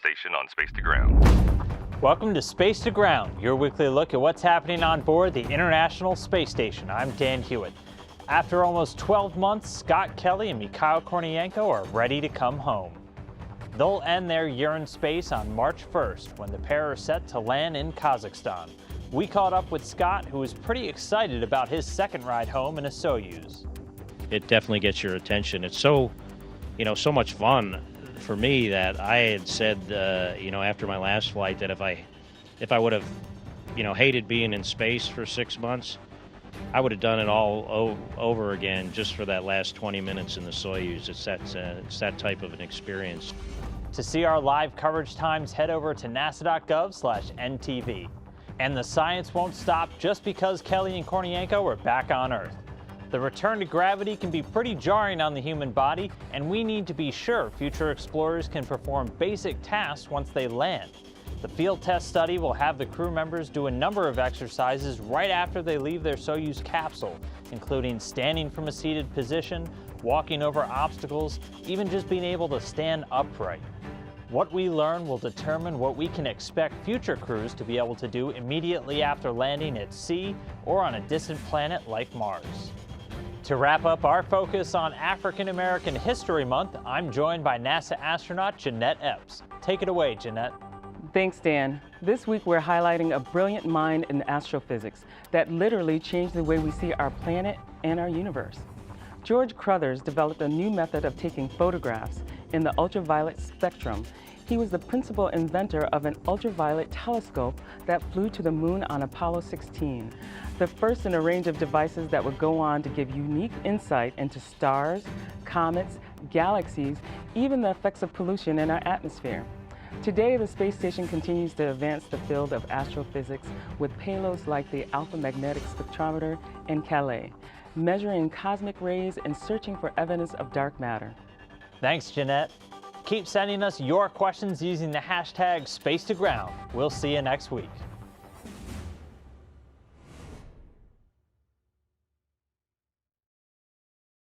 station on Space to Ground. Welcome to Space to Ground, your weekly look at what's happening on board the International Space Station. I'm Dan Hewitt. After almost 12 months, Scott Kelly and Mikhail Kornienko are ready to come home. They'll end their year in space on March 1st when the pair are set to land in Kazakhstan. We caught up with Scott, who was pretty excited about his second ride home in a Soyuz. It definitely gets your attention. It's so so much fun for me that I had said, after my last flight that if I would have, hated being in space for 6 months, I would have done it all over again just for that last 20 minutes in the Soyuz. It's that type of an experience. To see our live coverage times, head over to nasa.gov/NTV. And the science won't stop just because Kelly and Kornienko are back on Earth. The return to gravity can be pretty jarring on the human body, and we need to be sure future explorers can perform basic tasks once they land. The field test study will have the crew members do a number of exercises right after they leave their Soyuz capsule, including standing from a seated position, walking over obstacles, even just being able to stand upright. What we learn will determine what we can expect future crews to be able to do immediately after landing at sea or on a distant planet like Mars. To wrap up our focus on African American History Month, I'm joined by NASA astronaut Jeanette Epps. Take it away, Jeanette. Thanks, Dan. This week we're highlighting a brilliant mind in astrophysics that literally changed the way we see our planet and our universe. George Crothers developed a new method of taking photographs in the ultraviolet spectrum. He was the principal inventor of an ultraviolet telescope that flew to the moon on Apollo 16, the first in a range of devices that would go on to give unique insight into stars, comets, galaxies, even the effects of pollution in our atmosphere. Today, the space station continues to advance the field of astrophysics with payloads like the Alpha Magnetic Spectrometer in Calais, measuring cosmic rays and searching for evidence of dark matter. Thanks, Jeanette. Keep sending us your questions using the hashtag #SpaceToGround. We'll see you next week.